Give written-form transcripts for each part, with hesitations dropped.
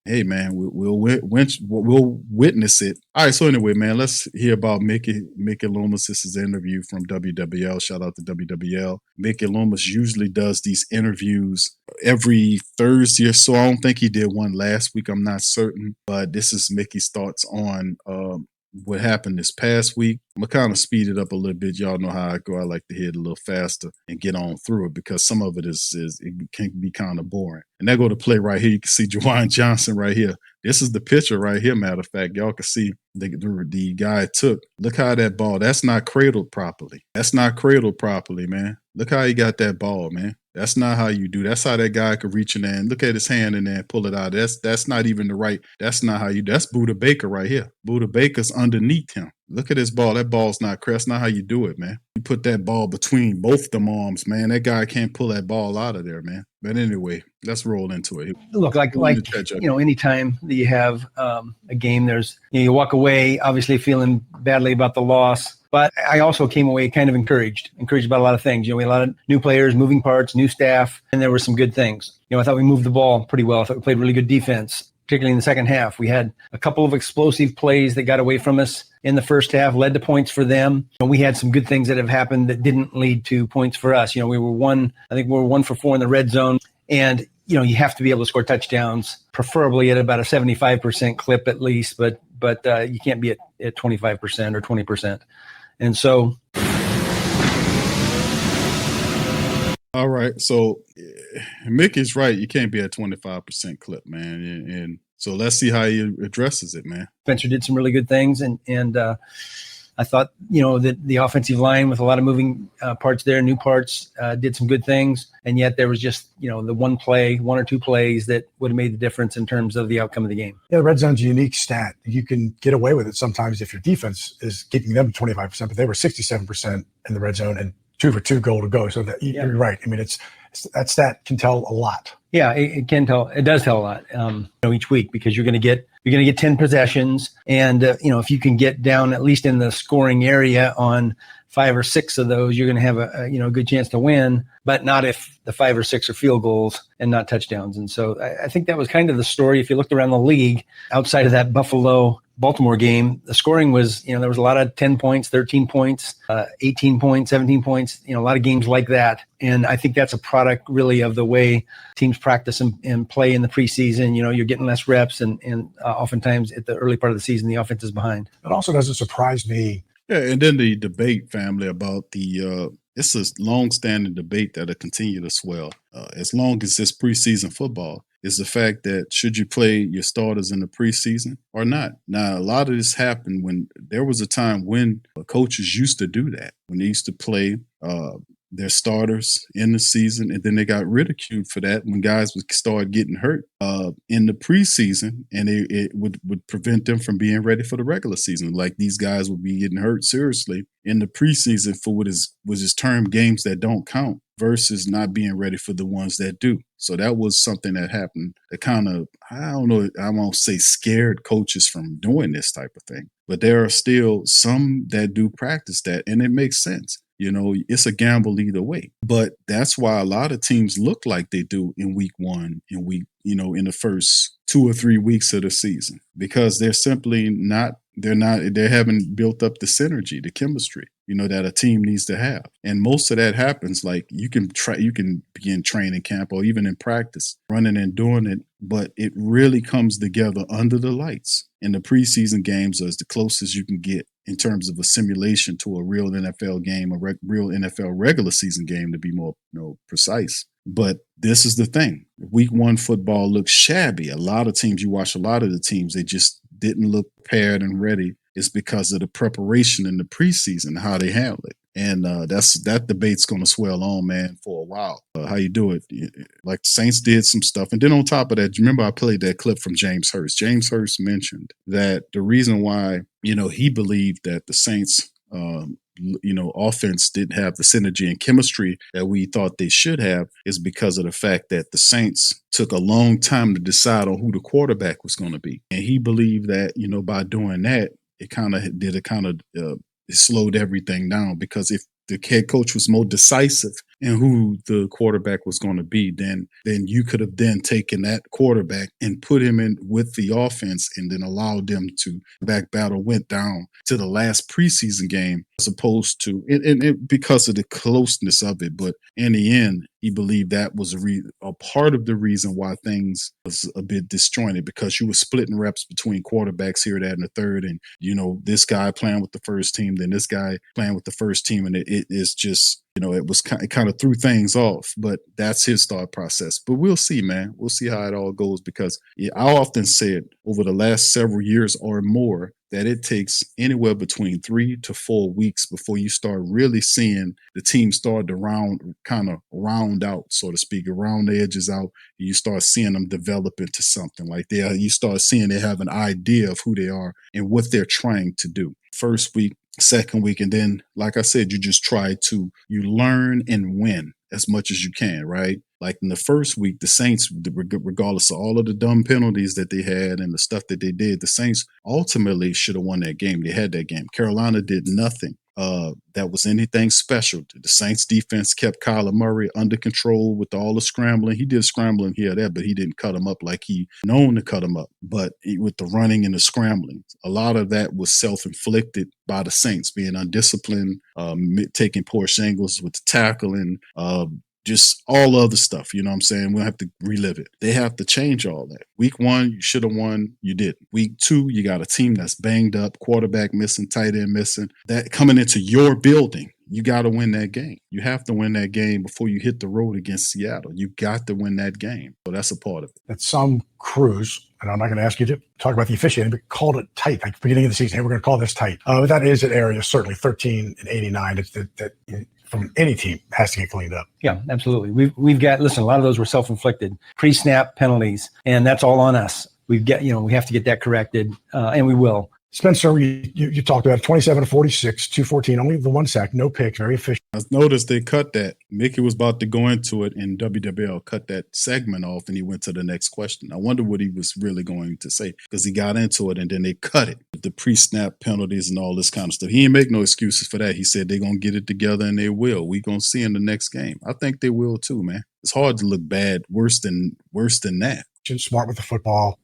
hey, man, we'll witness it. All right. So anyway, man, let's hear about Mickey Loomis. This is an interview from WWL. Shout out to WWL. Mickey Loomis usually does these interviews every Thursday or so. I don't think he did one last week. I'm not certain, but this is Mickey's thoughts on what happened this past week. I'm gonna kind of speed it up a little bit. Y'all know how I go. I like to hit it a little faster and get on through it because some of it is it can be kind of boring. And that go to play right here. You can see Jawan Johnson right here. This is the picture right here. Matter of fact, y'all can see the guy took. Look how that ball. That's not cradled properly. That's not cradled properly, man. Look how he got that ball, man. That's not how you do. That's how that guy could reach in there and look at his hand in there and pull it out. That's not even the right. That's not how you. That's Buda Baker right here. Buda Baker's underneath him. Look at this ball. That ball's not. That's not how you do it, man. You put that ball between both them arms, man. That guy can't pull that ball out of there, man. But anyway, let's roll into it. Look, anytime that you have a game, there's you walk away obviously feeling badly about the loss. But I also came away kind of encouraged about a lot of things. We had a lot of new players, moving parts, new staff, and there were some good things. I thought we moved the ball pretty well. I thought we played really good defense, particularly in the second half. We had a couple of explosive plays that got away from us in the first half, led to points for them. We had some good things that have happened that didn't lead to points for us. We were 1 for 4 in the red zone. And, you have to be able to score touchdowns, preferably at about a 75% clip at least, but you can't be at 25% or 20%. And so. All right. So Mickey's right. You can't be at 25% clip, man. And so let's see how he addresses it, man. Spencer did some really good things. And I thought, that the offensive line with a lot of moving parts there, new parts, did some good things. And yet there was just, the one or two plays that would have made the difference in terms of the outcome of the game. Yeah, the red zone's a unique stat. You can get away with it sometimes if your defense is keeping them to 25%, but they were 67% in the red zone and 2 for 2 goal to go. So you're right. I mean, that stat can tell a lot. Yeah, it can tell. It does tell a lot each week because you're going to get 10 possessions, and if you can get down at least in the scoring area on 5 or 6 of those, you're going to have a good chance to win. But not if the 5 or 6 are field goals and not touchdowns. And so I think that was kind of the story. If you looked around the league outside of that Buffalo-Baltimore game, the scoring was there was a lot of 10 points, 13 points, 18 points, 17 points. A lot of games like that. And I think that's a product really of the way teams practice and play in the preseason. You're getting less reps and oftentimes at the early part of the season, the offense is behind. It also doesn't surprise me. Yeah, and then the debate, family, about it's a long-standing debate that'll continue to swell as long as it's preseason football, is the fact that should you play your starters in the preseason or not? Now, a lot of this happened when there was a time when coaches used to do that, when they used to play their starters in the season, and then they got ridiculed for that when guys would start getting hurt in the preseason, and it would prevent them from being ready for the regular season. Like these guys would be getting hurt seriously in the preseason for what was termed games that don't count versus not being ready for the ones that do. So that was something that happened that kind of, I don't know, I won't say scared coaches from doing this type of thing, but there are still some that do practice that, and it makes sense. It's a gamble either way. But that's why a lot of teams look like they do in week 1, in the first 2 or 3 weeks of the season, because they're simply they haven't built up the synergy, the chemistry, that a team needs to have. And most of that happens, like you can begin training camp or even in practice, running and doing it, but it really comes together under the lights. And the preseason games is the closest you can get in terms of a simulation to a real NFL game, a real NFL regular season game, to be more precise. But this is the thing. Week 1 football looks shabby. A lot of teams, you watch a lot of the teams, they just didn't look prepared and ready. It's because of the preparation in the preseason, how they handle it. And that debate's going to swell on, man, for a while. How you do it. Like the Saints did some stuff. And then on top of that, remember I played that clip from James Hurst. James Hurst mentioned that the reason why, he believed that the Saints offense didn't have the synergy and chemistry that we thought they should have is because of the fact that the Saints took a long time to decide on who the quarterback was going to be. And he believed that, by doing that, it slowed everything down, because if the head coach was more decisive and who the quarterback was going to be, then you could have then taken that quarterback and put him in with the offense and then allowed them to back battle, went down to the last preseason game as opposed to because of the closeness of it. But in the end, he believed that was a part of the reason why things was a bit disjointed, because you were splitting reps between quarterbacks here, that, and the third. And, this guy playing with the first team, then this guy playing with the first team. And it is just, it kind of threw things off. But that's his thought process. But we'll see, man. We'll see how it all goes, because I often said over the last several years or more that it takes anywhere between 3 to 4 weeks before you start really seeing the team start to round out, so to speak, around the edges out. You start seeing them develop into something like you start seeing they have an idea of who they are and what they're trying to do. First week, second week, and then, like I said, you learn and win as much as you can, right? Like in the first week, the Saints, regardless of all of the dumb penalties that they had and the stuff that they did, the Saints ultimately should have won that game. They had that game. Carolina did nothing that was anything special. The Saints defense kept Kyler Murray under control with all the scrambling. He did scrambling here or there, but he didn't cut him up like he known to cut him up. But with the running and the scrambling, a lot of that was self-inflicted by the Saints, being undisciplined, taking poor shingles with the tackling, just all other stuff. You know what I'm saying? We'll have to relive it. They have to change all that. Week 1, you should have won. You didn't. Week 2, you got a team that's banged up, quarterback missing, tight end missing. That coming into your building, you got to win that game. You have to win that game before you hit the road against Seattle. You got to win that game. So that's a part of it. That some crews, and I'm not going to ask you to talk about the officiating, but called it tight, like beginning of the season. Hey, we're going to call this tight. But that is an area, certainly 13 and 89. It's that from any team has to get cleaned up. Yeah, absolutely. We've got, listen, a lot of those were self-inflicted pre-snap penalties, and that's all on us. We have to get that corrected, and we will. Spencer, you talked about 27 to 46, 214, only the one sack, no picks, very efficient. I noticed they cut that. Mickey was about to go into it, and WWL cut that segment off, and he went to the next question. I wonder what he was really going to say, because he got into it, and then they cut it. The pre-snap penalties and all this kind of stuff. He didn't make no excuses for that. He said they're going to get it together, and they will. We're going to see in the next game. I think they will too, man. It's hard to look bad, worse than that. Smart with the football,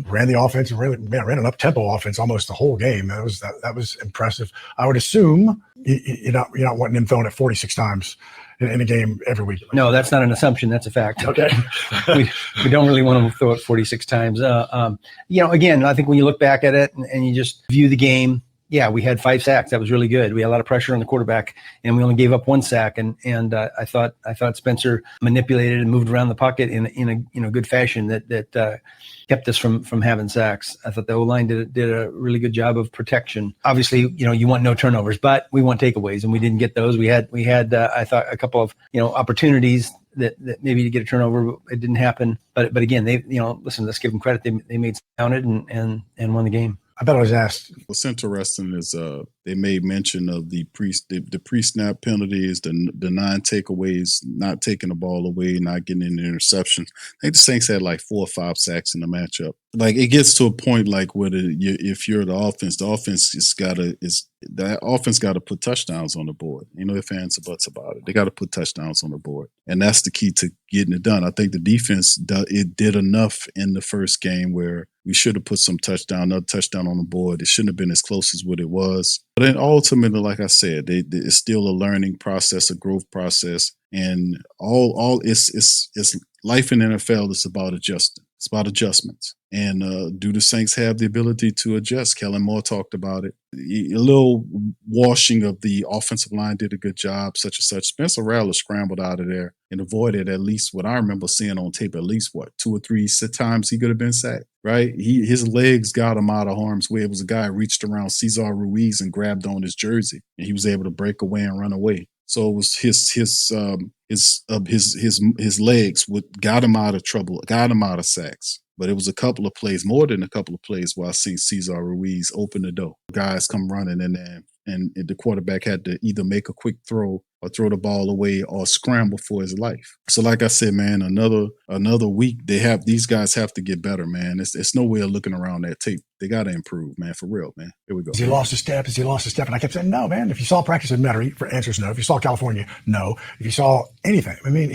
ran the offense and ran an up-tempo offense almost the whole game. That was impressive. I would assume you're not wanting him throwing it 46 times in a game every week. No, that's not an assumption. That's a fact. Okay. we don't really want him to throw it 46 times. Again, I think when you look back at it and you just view the game, yeah, we had 5 sacks. That was really good. We had a lot of pressure on the quarterback, and we only gave up 1 sack. And I thought Spencer manipulated and moved around the pocket in a good fashion that kept us from having sacks. I thought the O-line did a really good job of protection. Obviously, you want no turnovers, but we want takeaways, and we didn't get those. We had I thought a couple of opportunities that maybe to get a turnover, it didn't happen. But again, they listen, let's give them credit. They made counted and won the game. I bet I was asked. What's interesting is they made mention of the pre-snap penalties, the 9 takeaways, not taking the ball away, not getting any interceptions. I think the Saints had like 4 or 5 sacks in the matchup. Like it gets to a point like where if you're the offense got to put touchdowns on the board. If fans are butts about it, they got to put touchdowns on the board, and that's the key to getting it done. I think the defense did enough in the first game where we should have put another touchdown on the board. It shouldn't have been as close as what it was. But then ultimately, like I said, it's still a learning process, a growth process, and all it's life in NFL is about adjusting. It's about adjustments. And do the Saints have the ability to adjust? Kellen Moore talked about it. A little washing of the offensive line did a good job, such and such. Spencer Rattler scrambled out of there and avoided at least what I remember seeing on tape, at least 2 or 3 times he could have been sacked, right? His legs got him out of harm's way. It was a guy who reached around Cesar Ruiz and grabbed on his jersey, and he was able to break away and run away. So it was his legs got him out of trouble, got him out of sacks. But it was a couple of plays, more than a couple of plays, where I seen Cesar Ruiz open the door. Guys come running in there, and the quarterback had to either make a quick throw or throw the ball away or scramble for his life. So like I said, man, another week, these guys have to get better, man. It's no way of looking around that tape. They got to improve, man, for real, man. Here we go. Has he lost a step? Has he lost a step? And I kept saying, no, man. If you saw practice in Metairie, for answers no. If you saw California, no. If you saw anything, I mean,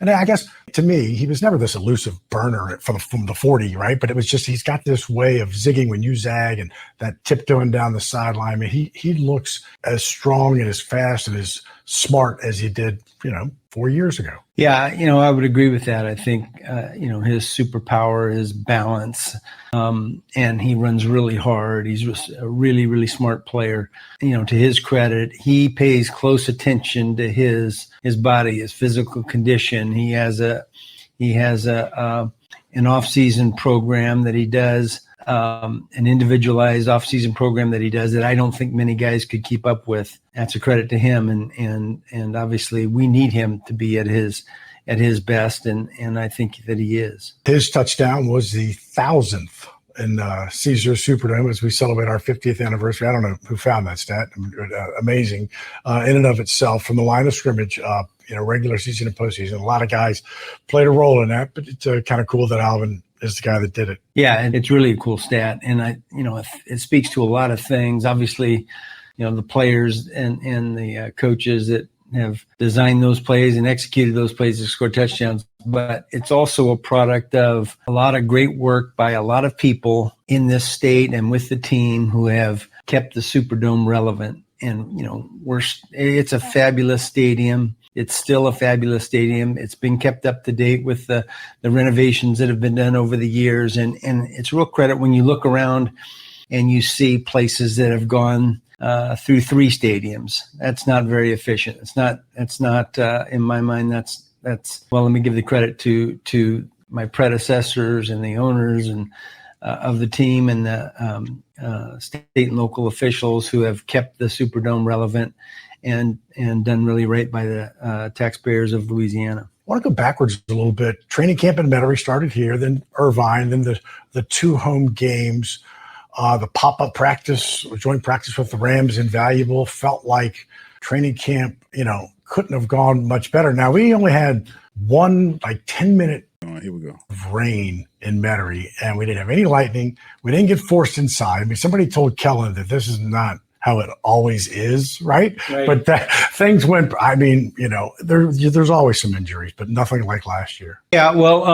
and I guess to me, he was never this elusive burner from the 40, right? But it was just, he's got this way of zigging when you zag and that tiptoeing down the sideline. I mean, he looks as strong and as fast and as smart as he did, 4 years ago. Yeah, I would agree with that. I think, his superpower is balance, and he runs really hard. He's just a really, really smart player. To his credit, he pays close attention to his body, his physical condition. He has an off-season program that he does, an individualized off-season program that he does that I don't think many guys could keep up with. That's a credit to him, and obviously we need him to be at his best, and I think that he is. His touchdown was the 1,000th in Caesars Superdome as we celebrate our 50th anniversary. I don't know who found that stat. Amazing in and of itself from the line of scrimmage up. Regular season and postseason. A lot of guys played a role in that, but it's kind of cool that Alvin is the guy that did it. Yeah, and it's really a cool stat, and it speaks to a lot of things. Obviously, the players and the coaches that have designed those plays and executed those plays to score touchdowns, but it's also a product of a lot of great work by a lot of people in this state and with the team who have kept the Superdome relevant. And it's a fabulous stadium. It's still a fabulous stadium. It's been kept up to date with the renovations that have been done over the years. And it's real credit when you look around and you see places that have gone through 3 stadiums. That's not very efficient. It's not in my mind, that's well, let me give the credit to my predecessors and the owners and of the team and the state and local officials who have kept the Superdome relevant and done really right by the taxpayers of Louisiana. I want to go backwards a little bit. Training camp in Metairie started here, then Irvine, then the 2 home games, the pop-up practice, joint practice with the Rams, invaluable. Felt like training camp, couldn't have gone much better. Now, we only had one 10-minute here we go. Rain in Metairie, and we didn't have any lightning. We didn't get forced inside. I mean, somebody told Kellen that this is not how it always is, right? But things went, there's always some injuries, but nothing like last year. Yeah, well,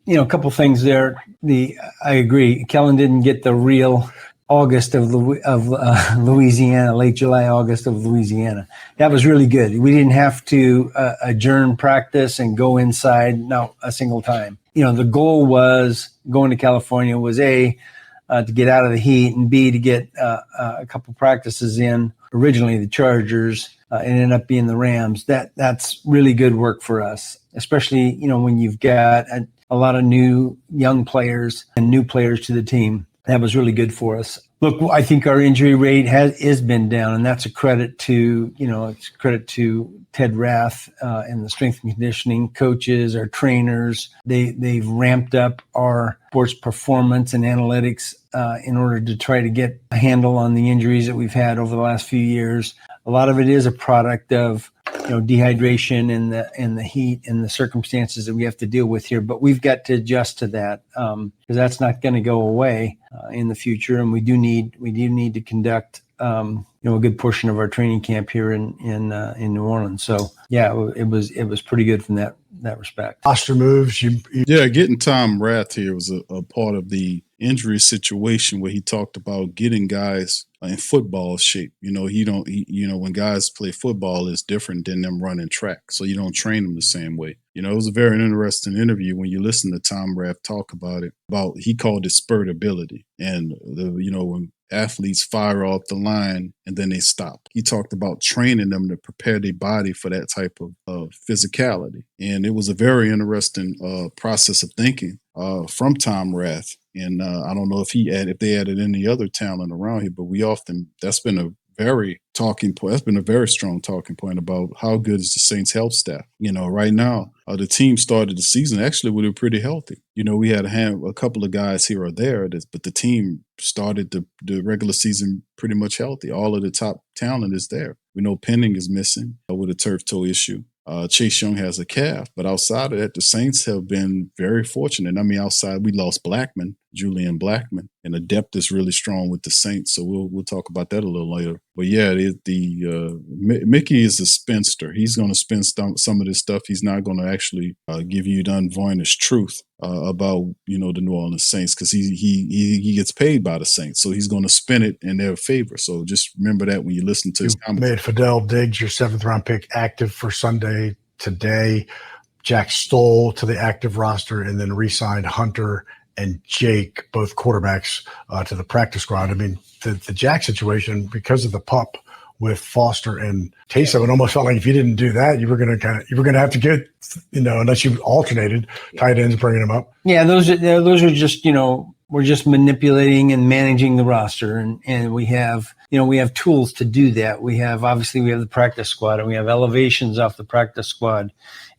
a couple things there. I agree. Kellen didn't get the real August of Louisiana, late July, August of Louisiana. That was really good. We didn't have to adjourn practice and go inside, not a single time. The goal was going to California was A, to get out of the heat, and B, to get a couple practices in. Originally the Chargers, and ended up being the Rams. That's really good work for us, especially when you've got a lot of new young players and new players to the team. That was really good for us. Look, I think our injury rate has been down, and that's a credit to Ted Rath and the strength and conditioning coaches, our trainers. They've ramped up our sports performance and analytics in order to try to get a handle on the injuries that we've had over the last few years. A lot of it is a product of dehydration and the heat and the circumstances that we have to deal with here. But we've got to adjust to that because that's not going to go away in the future. And we do need to conduct a good portion of our training camp here in New Orleans. So yeah, it was pretty good from that respect. Roster moves. Getting Tom Rath here was a part of the injury situation where he talked about getting guys in football shape. When guys play football, it's different than them running track. So you don't train them the same way. It was a very interesting interview when you listen to Tom Rath talk about it. He called it spurt ability, and when athletes fire off the line and then they stop. He talked about training them to prepare their body for that type of physicality, and it was a very interesting process of thinking from Tom Rath. And I don't know if they added any other talent around here, but that's been a very talking point. That's been a very strong talking point about how good is the Saints health staff. Right now, the team started the season actually we were pretty healthy. We had a couple of guys here or there, but the team started the regular season pretty much healthy. All of the top talent is there. We know Penning is missing with a turf toe issue. Chase Young has a calf, but outside of that, the Saints have been very fortunate. Outside we lost Blackman, Julian Blackman, and the depth is really strong with the Saints. So we'll talk about that a little later. But yeah, Mickey is a spinster. He's going to spin some of this stuff. He's not going to actually give you the unvarnished truth about the New Orleans Saints, because he gets paid by the Saints, so he's going to spin it in their favor. So just remember that when you listen to his comments. Made Fidel Diggs your 7th-round pick active for Sunday today. Jack Stoll to the active roster, and then re-signed Hunter and Jake, both quarterbacks, to the practice squad. I mean, the Jack situation, because of the pup with Foster and Taysom, it almost felt like if you didn't do that, you were going to have to get, unless you alternated tight ends, bringing them up. Yeah, those are just, we're just manipulating and managing the roster, and we have tools to do that. We have the practice squad, and we have elevations off the practice squad,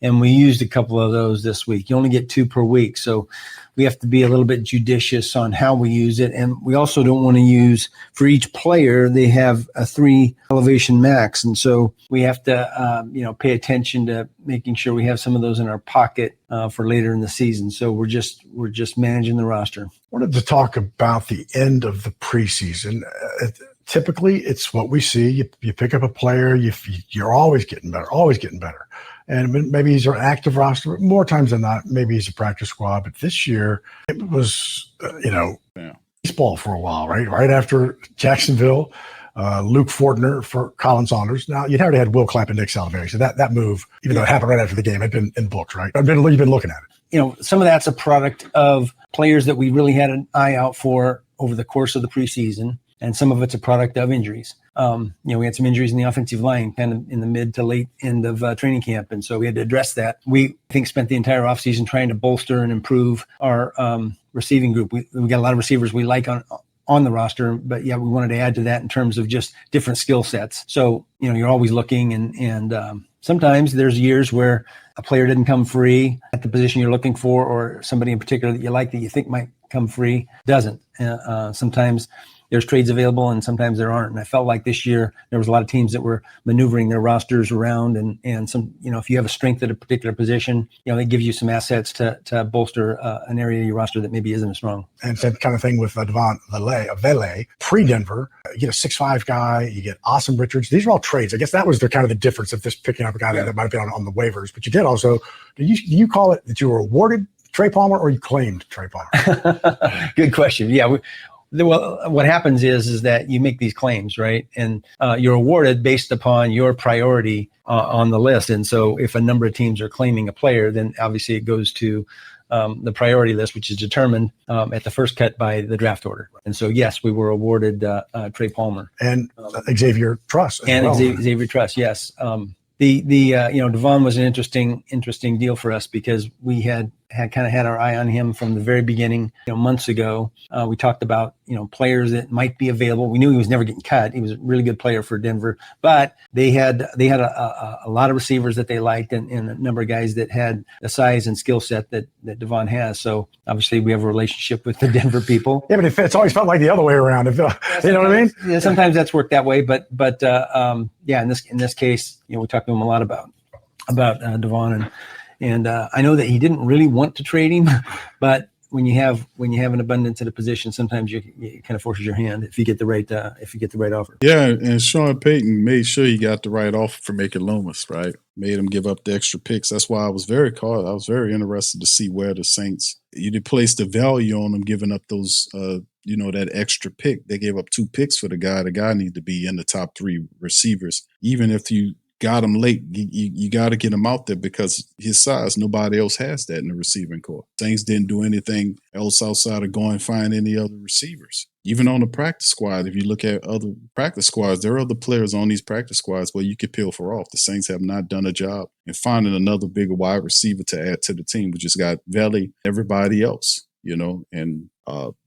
and we used a couple of those this week. You only get 2 per week, so we have to be a little bit judicious on how we use it. And we also don't want to use, for each player, they have a 3 elevation max. And so we have to, pay attention to making sure we have some of those in our pocket for later in the season. So we're just managing the roster. I wanted to talk about the end of the preseason. Typically, it's what we see. You pick up a player, you're always getting better. And maybe he's an active roster, but more times than not, maybe he's a practice squad. But this year, it was, baseball for a while, right? Right after Jacksonville, Luke Fortner for Colin Saunders. Now, you'd already had Will Clapp and Nick Saliveri. So that move, even though it happened right after the game, had been in books, right? You've been looking at it. Some of that's a product of players that we really had an eye out for over the course of the preseason. And some of it's a product of injuries. We had some injuries in the offensive line kind of in the mid to late end of training camp. And so we had to address that. We, spent the entire offseason trying to bolster and improve our receiving group. We got a lot of receivers we like on the roster, but we wanted to add to that in terms of just different skill sets. So, you're always looking, and sometimes there's years where a player didn't come free at the position you're looking for, or somebody in particular that you like that you think might come free doesn't. Sometimes there's trades available and sometimes there aren't. And I felt like this year there was a lot of teams that were maneuvering their rosters around, and some, if you have a strength at a particular position, they give you some assets to bolster an area of your roster that maybe isn't as strong. And same kind of thing with Devon Vele, pre-Denver. You get a 6'5" guy, you get Awesome Richards. These are all trades. I guess that was the difference of this picking up a guy that might have been on the waivers. But you did also, do you call it that you were awarded Trey Palmer or you claimed Trey Palmer? Good question. Yeah. Well, what happens is that you make these claims, right? And you're awarded based upon your priority on the list. And so if a number of teams are claiming a player, then obviously it goes to the priority list, which is determined at the first cut by the draft order. And so, yes, we were awarded Trey Palmer. And Xavier Truss. Xavier Truss, yes. Devon was an interesting deal for us because we had kind of had our eye on him from the very beginning. Months ago, we talked about players that might be available. We knew he was never getting cut. He was a really good player for Denver, but they had a lot of receivers that they liked, and a number of guys that had the size and skill set that Devon has. So obviously, we have a relationship with the Denver people. Yeah, but it's always felt like the other way around. You know what I mean? Yeah, sometimes that's worked that way, but in this case, we talked to him a lot about Devon, and I know that he didn't really want to trade him, but when you have an abundance at a position, sometimes you kind of forces your hand if you get the right offer. Yeah, and Sean Payton made sure he got the right offer for Mickey Loomis, right? Made him give up the extra picks. That's why I was very interested to see where the Saints placed the value on them giving up those that extra pick. They gave up 2 picks for the guy. The guy needed to be in the top 3 receivers. Even if you got him late, you got to get him out there because his size, nobody else has that in the receiving corps. Saints didn't do anything else outside of going and find any other receivers. Even on the practice squad, if you look at other practice squads, there are other players on these practice squads where you could pilfer off. The Saints have not done a job in finding another bigger wide receiver to add to the team. We just got Valley, everybody else, and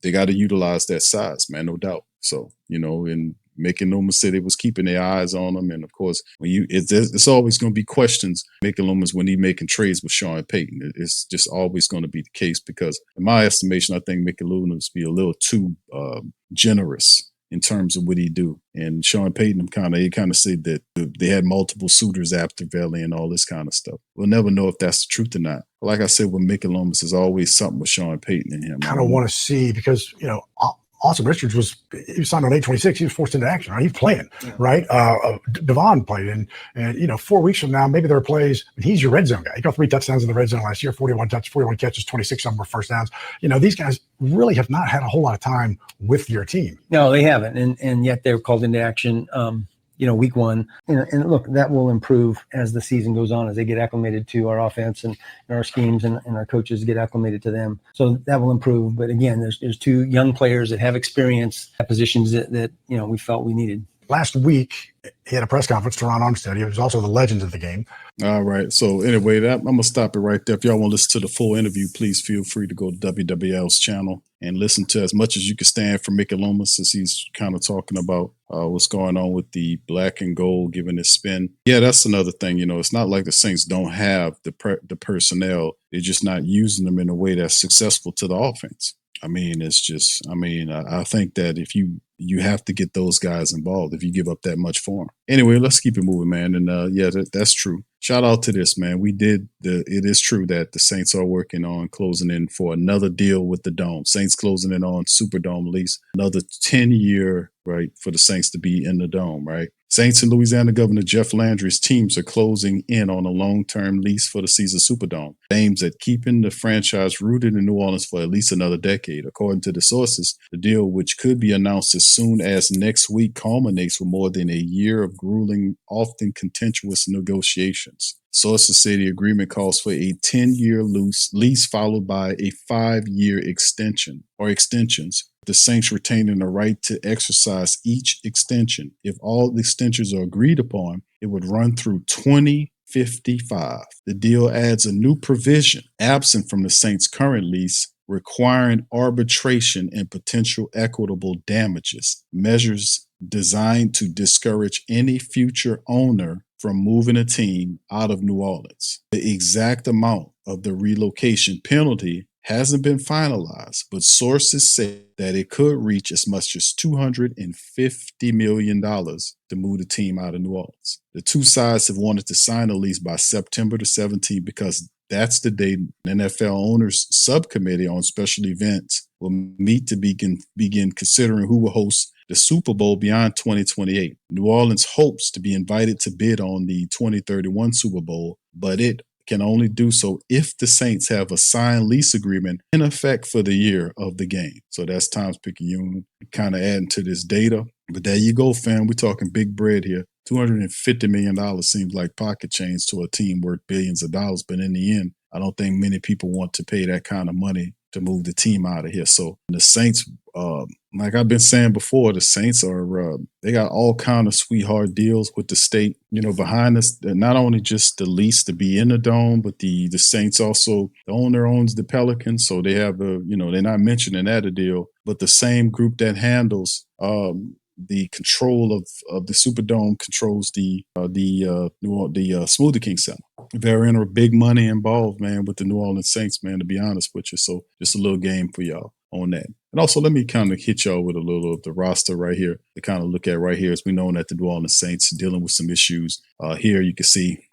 they got to utilize that size, man, no doubt. So, and Mickey Loomis said it was keeping their eyes on him. And of course, it's always going to be questions, Mickey Loomis, when he's making trades with Sean Payton. It's just always going to be the case because in my estimation, I think Mickey Loomis be a little too generous in terms of what he do. And Sean Payton he kind of said that they had multiple suitors after Valley and all this kind of stuff. We'll never know if that's the truth or not. Like I said, with Mickey Loomis, there's always something with Sean Payton and him. Kind of want to see, because Austin Richards he was signed on 8/26. He was forced into action. Right? He's playing, right? Devon played, and 4 weeks from now, maybe there are plays. He's your red zone guy. He got 3 touchdowns in the red zone last year, 41 catches, 26 of them were first downs. These guys really have not had a whole lot of time with your team. No, they haven't, and yet they're called into action. Week 1, and look, that will improve as the season goes on, as they get acclimated to our offense and our schemes, and our coaches get acclimated to them. So that will improve. But again, there's 2 young players that have experience at positions that we felt we needed. Last week, he had a press conference, Teron Armstead. He was also the legend of the game. All right. So anyway, I'm going to stop it right there. If y'all want to listen to the full interview, please feel free to go to WWL's channel and listen to as much as you can stand for Mickey Loomis, as he's kind of talking about what's going on with the black and gold, giving it spin. Yeah, that's another thing. It's not like the Saints don't have the personnel. They're just not using them in a way that's successful to the offense. I think that if you have to get those guys involved if you give up that much for them. Anyway, let's keep it moving, man. And that's true. Shout out to this, man. It is true that the Saints are working on closing in for another deal with the Dome. Saints closing in on Superdome lease, another 10-year, right, for the Saints to be in the Dome, right? Saints and Louisiana Governor Jeff Landry's teams are closing in on a long-term lease for the Caesar Superdome, aims at keeping the franchise rooted in New Orleans for at least another decade. According to the sources, the deal, which could be announced as soon as next week, culminates with more than a year of grueling, often contentious negotiations. Sources say the agreement calls for a 10-year lease followed by a 5-year extension or extensions, the Saints retaining the right to exercise each extension. If all the extensions are agreed upon, it would run through 2055. The deal adds a new provision, absent from the Saints' current lease, requiring arbitration and potential equitable damages, measures designed to discourage any future owner from moving a team out of New Orleans. The exact amount of the relocation penalty hasn't been finalized, but sources say that it could reach as much as $250 million to move the team out of New Orleans. The 2 sides have wanted to sign a lease by September the 17th because that's the date the NFL Owners Subcommittee on Special Events will meet to begin considering who will host the Super Bowl beyond 2028. New Orleans hopes to be invited to bid on the 2031 Super Bowl, but it can only do so if the Saints have a signed lease agreement in effect for the year of the game. So that's Tom's Picayune kind of adding to this data. But there you go, fam. We're talking big bread here. $250 million seems like pocket change to a team worth billions of dollars. But in the end, I don't think many people want to pay that kind of money to move the team out of here. So the Saints, like I've been saying before, the Saints are, they got all kind of sweetheart deals with the state, behind us. Not only just the lease to be in the Dome, but the Saints also, the owner owns the Pelicans. So they have they're not mentioning that a deal, but the same group that handles, the control of the Superdome controls the Smoothie King Center. Very big money involved, man, with the New Orleans Saints, man, to be honest with you. So just a little game for y'all on that. And also, let me kind of hit y'all with a little of the roster right here to kind of look at right here. As we know that the New Orleans Saints dealing with some issues. Here you can see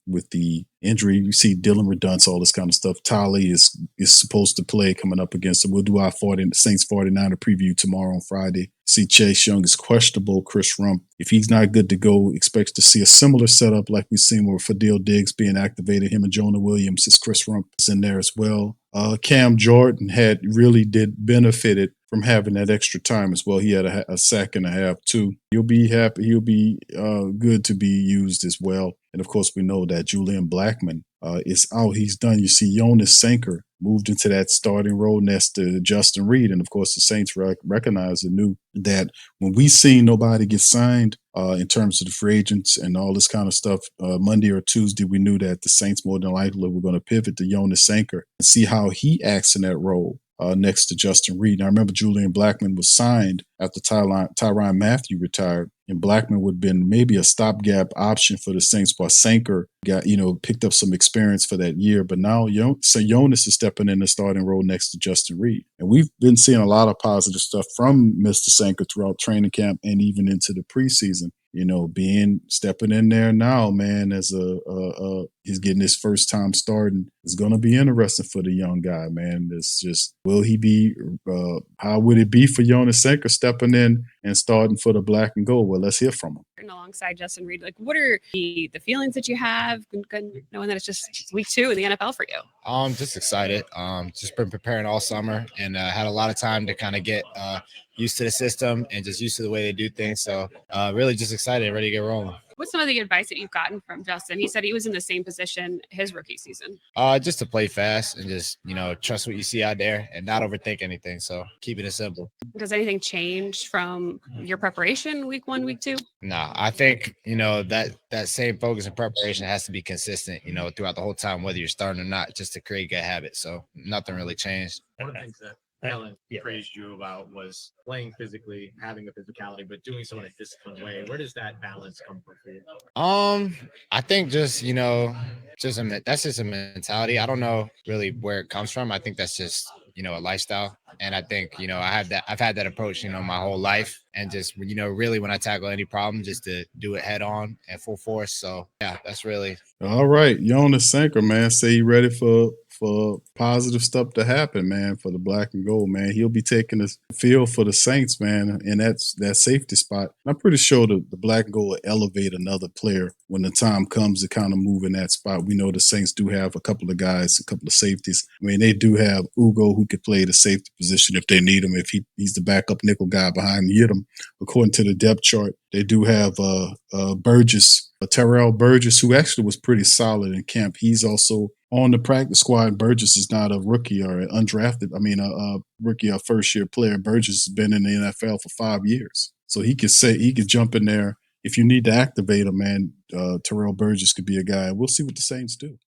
with the injury, you see Dylan Redunce, all this kind of stuff. Tolly is supposed to play coming up against them. We'll do our Saints 49er preview tomorrow on Friday. See Chase Young is questionable. Chris Rump, if he's not good to go, expects to see a similar setup like we've seen with Fadil Diggs being activated. Him and Jonah Williams, as Chris Rump is in there as well. Cam Jordan did benefited from having that extra time as well. He had a sack and a half too. He'll be happy. He'll be good to be used as well. And of course, we know that Julian Blackman is out. He's done. You see Jonas Sanker moved into that starting role next to Justin Reed. And of course, the Saints recognized and knew that when we see nobody get signed in terms of the free agents and all this kind of stuff, Monday or Tuesday, we knew that the Saints more than likely were going to pivot to Jonas Sanker and see how he acts in that role. Next to Justin Reed. Now, I remember Julian Blackman was signed after Tyrann Mathieu retired. and Blackman would have been maybe a stopgap option for the Saints. But Sanker got, picked up some experience for that year. But now Jonas is stepping in the starting role next to Justin Reed. And we've been seeing a lot of positive stuff from Mr. Sanker throughout training camp and even into the preseason. Stepping in there now, man, as he's getting his first time starting. It's going to be interesting for the young guy, man. It's just, will he be, how would it be for Jonas Sanker stepping in and starting for the black and gold? Well, let's hear from him. And alongside Justin Reed, like, what are the feelings that you have knowing that it's just week 2 in the NFL for you? Just excited. Just been preparing all summer and had a lot of time to kind of get used to the system and just used to the way they do things. So really just excited, ready to get rolling. What's some of the advice that you've gotten from Justin? He said he was in the same position his rookie season. Just to play fast and just, trust what you see out there and not overthink anything. So keeping it simple. Does anything change from your preparation week 1, week 2? No, I think, that same focus and preparation has to be consistent, throughout the whole time, whether you're starting or not, just to create good habits. So nothing really changed. One of the things that Alan praised you about was playing physically, having a physicality, but doing so in a disciplined way. Where does that balance come from for you? I think just, that's just a mentality. I don't know really where it comes from. I think that's just, a lifestyle. And I think, I've had that approach, my whole life. And just, really when I tackle any problem, just to do it head on and full force. So yeah, that's really. All right. Jonas Sanker, man, say you ready for positive stuff to happen, man, for the black and gold, man. He'll be taking the field for the Saints, man, and that's that safety spot. I'm pretty sure the black and gold will elevate another player when the time comes to kind of move in that spot. We know the Saints do have a couple of guys, a couple of safeties. I mean, they do have Ugo who could play the safety position if they need him, if he's the backup nickel guy behind Yidam. According to the depth chart, they do have Burgess, Terrell Burgess, who actually was pretty solid in camp. He's also on the practice squad. Burgess is not a rookie or an undrafted. A rookie or first-year player. Burgess has been in the NFL for 5 years. So he could jump in there. If you need to activate him, man, Terrell Burgess could be a guy. We'll see what the Saints do.